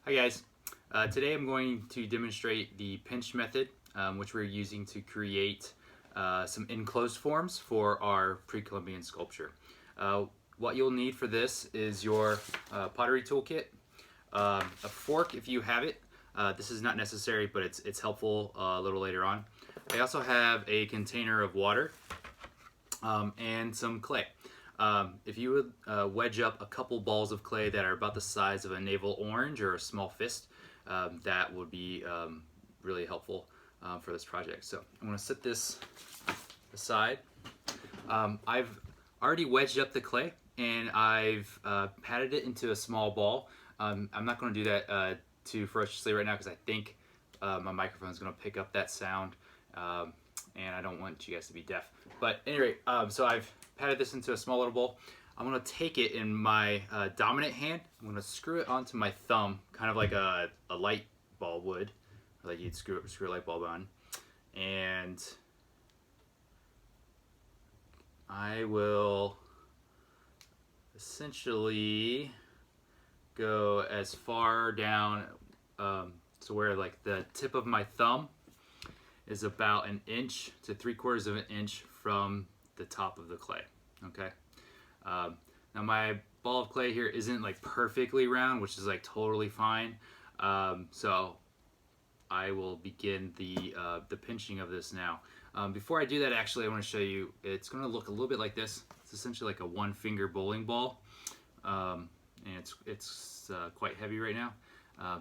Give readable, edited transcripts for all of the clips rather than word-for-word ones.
Hi guys, today I'm going to demonstrate the pinch method which we're using to create some enclosed forms for our Pre-Columbian sculpture. What you'll need for this is your pottery toolkit, a fork if you have it. This is not necessary, but it's helpful a little later on. I also have a container of water and some clay. If you would wedge up a couple balls of clay that are about the size of a navel orange or a small fist, that would be really helpful for this project. So I'm going to set this aside. I've already wedged up the clay and I've patted it into a small ball. I'm not going to do that too ferociously right now because I think my microphone is going to pick up that sound, and I don't want you guys to be deaf. But anyway, so I've patted this into a small little bowl. I'm going to take it in my dominant hand. I'm going to screw it onto my thumb, kind of like a light bulb would, like you'd screw a light bulb on. And I will essentially go as far down to where like the tip of my thumb is about an inch to 3/4 of an inch from the top of the clay. Okay. Now my ball of clay here isn't like perfectly round, which is like totally fine. So I will begin the pinching of this now. Before I do that, actually, I want to show you. It's going to look a little bit like this. It's essentially like a one-finger bowling ball, and it's quite heavy right now.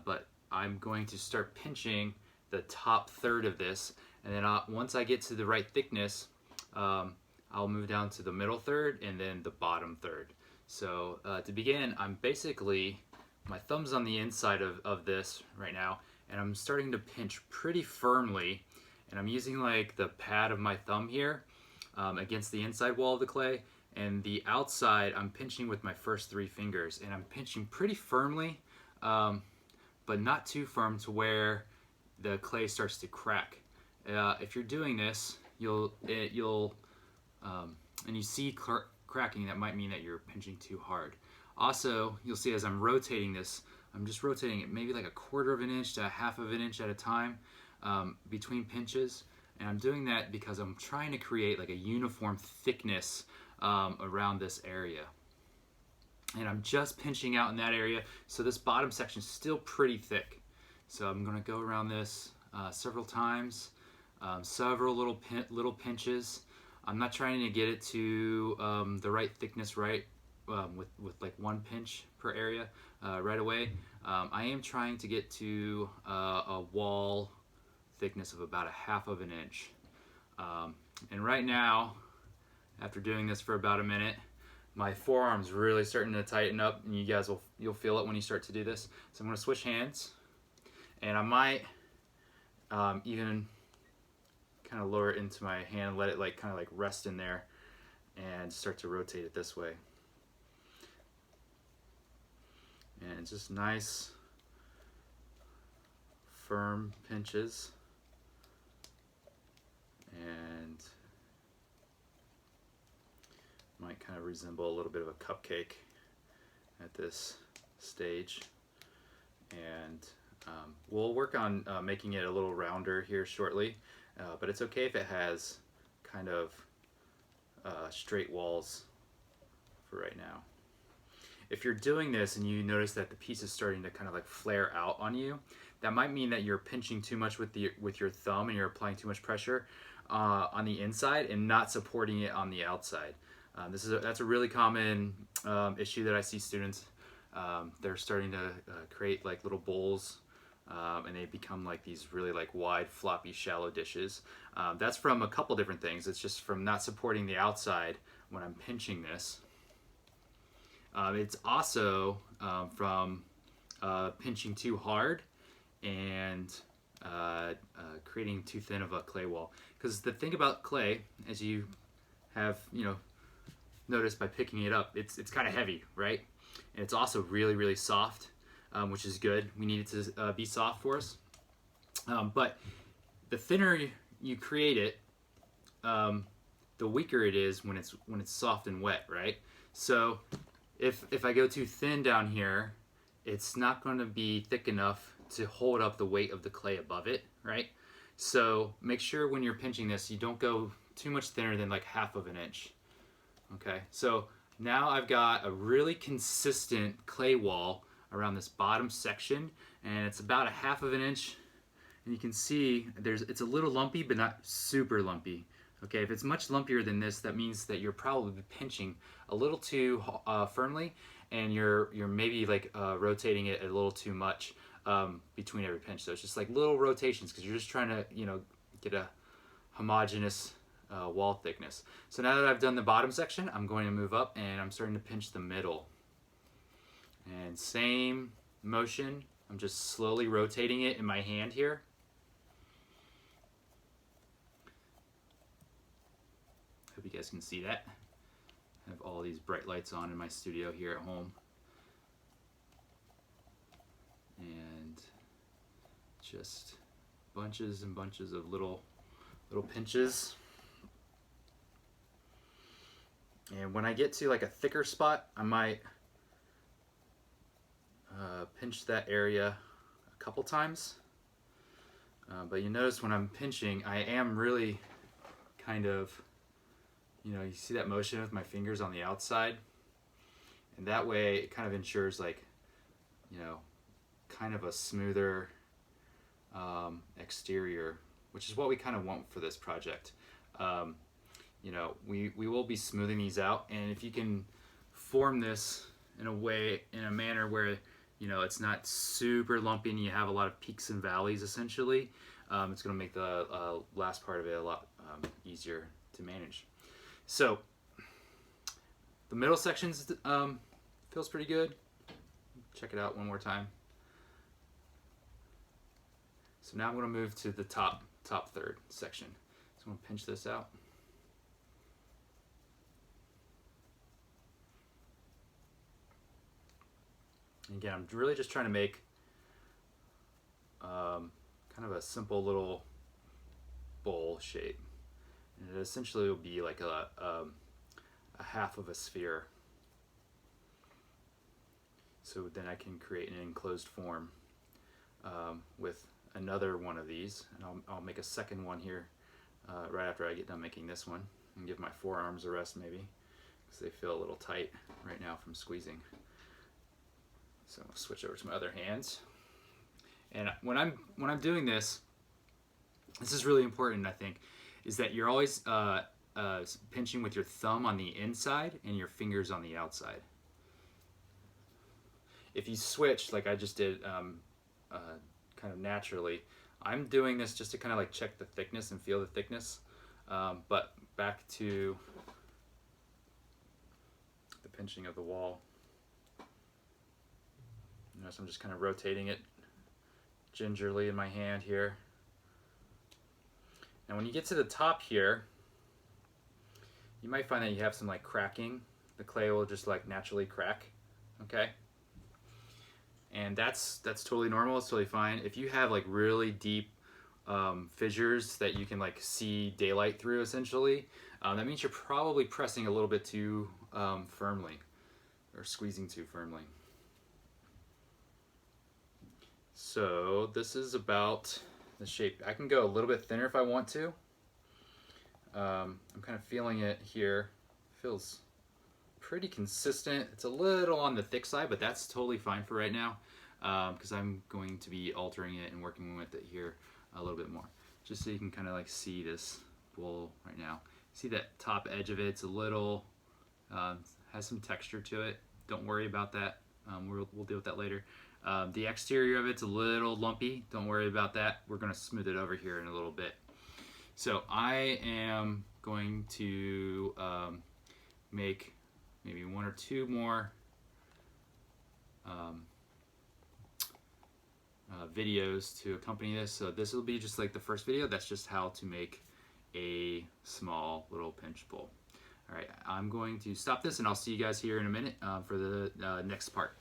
But I'm going to start pinching the top third of this, and then once I get to the right thickness, I'll move down to the middle third and then the bottom third. So to begin, my thumb's on the inside of this right now, and I'm starting to pinch pretty firmly, and I'm using like the pad of my thumb here against the inside wall of the clay, and the outside I'm pinching with my first 3 fingers, and I'm pinching pretty firmly, but not too firm to where the clay starts to crack. If you're doing this, and you see cracking, that might mean that you're pinching too hard. Also, you'll see as I'm rotating this, I'm just rotating it maybe like 1/4 of an inch to 1/2 of an inch at a time between pinches. And I'm doing that because I'm trying to create like a uniform thickness around this area. And I'm just pinching out in that area, so this bottom section is still pretty thick. So I'm going to go around this several times, several little pinches. I'm not trying to get it to the right thickness with like 1 pinch per area right away. I am trying to get to a wall thickness of about 1/2 of an inch. And right now, after doing this for about a minute, my forearm's really starting to tighten up, and you'll feel it when you start to do this. So I'm going to switch hands, and I might even kind of lower it into my hand, let it like kind of like rest in there, and start to rotate it this way. And just nice firm pinches, and might kind of resemble a little bit of a cupcake at this stage. And we'll work on making it a little rounder here shortly, but it's okay if it has kind of straight walls for right now. If you're doing this and you notice that the piece is starting to kind of like flare out on you, that might mean that you're pinching too much with your thumb, and you're applying too much pressure on the inside and not supporting it on the outside. That's a really common issue that I see students. They're starting to create like little bowls, and they become like these really like wide, floppy, shallow dishes. That's from a couple different things. It's just from not supporting the outside when I'm pinching this. It's also from pinching too hard and creating too thin of a clay wall. Because the thing about clay, as you have noticed by picking it up, it's kind of heavy, right? And it's also really, really soft, which is good. We need it to be soft for us. But the thinner you create it, the weaker it is when it's soft and wet, right? So if I go too thin down here, it's not going to be thick enough to hold up the weight of the clay above it, right? So make sure when you're pinching this, you don't go too much thinner than like 1/2 inch. Okay, so now I've got a really consistent clay wall around this bottom section, and it's about 1/2 inch. And you can see it's a little lumpy, but not super lumpy. Okay, if it's much lumpier than this, that means that you're probably pinching a little too firmly, and you're maybe like rotating it a little too much between every pinch. So it's just like little rotations because you're just trying to, you know, get a homogeneous wall thickness. So now that I've done the bottom section, I'm going to move up and I'm starting to pinch the middle. And same motion, I'm just slowly rotating it in my hand here. Hope you guys can see that. I have all these bright lights on in my studio here at home. And just bunches and bunches of little pinches. And when I get to like a thicker spot, I might pinch that area a couple times. But you notice when I'm pinching, I am really kind of, you know, you see that motion with my fingers on the outside, and that way it kind of ensures like, you know, kind of a smoother exterior, which is what we kind of want for this project. You know, we will be smoothing these out, and if you can form this in a manner where, you know, it's not super lumpy and you have a lot of peaks and valleys essentially, it's going to make the last part of it a lot easier to manage. So the middle sections feels pretty good. Check it out one more time. So now I'm going to move to the top third section. So I'm going to pinch this out. And again, I'm really just trying to make kind of a simple little bowl shape. And it essentially will be like a 1/2 of a sphere. So then I can create an enclosed form with another one of these. And I'll make a second one here right after I get done making this one, and give my forearms a rest maybe, because they feel a little tight right now from squeezing. So I'll switch over to my other hands. And when I'm doing this is really important, I think, is that you're always pinching with your thumb on the inside and your fingers on the outside. If you switch, like I just did kind of naturally, I'm doing this just to kind of like check the thickness and feel the thickness. But back to the pinching of the wall. Notice I'm just kind of rotating it gingerly in my hand here. Now when you get to the top here, you might find that you have some like cracking. The clay will just like naturally crack, okay? And that's totally normal, it's totally fine. If you have like really deep fissures that you can like see daylight through essentially, that means you're probably pressing a little bit too firmly, or squeezing too firmly. So this is about the shape. I can go a little bit thinner if I want to. I'm kind of feeling it here. Feels pretty consistent. It's a little on the thick side, but that's totally fine for right now, because I'm going to be altering it and working with it here a little bit more, just so you can kind of like see this bowl right now. See that top edge of it? It's a little has some texture to it. Don't worry about that. We'll deal with that later. The exterior of it's a little lumpy. Don't worry about that. We're going to smooth it over here in a little bit. So I am going to make maybe 1 or 2 more videos to accompany this. So this will be just like the first video. That's just how to make a small little pinch bowl. All right, I'm going to stop this, and I'll see you guys here in a minute for the next part.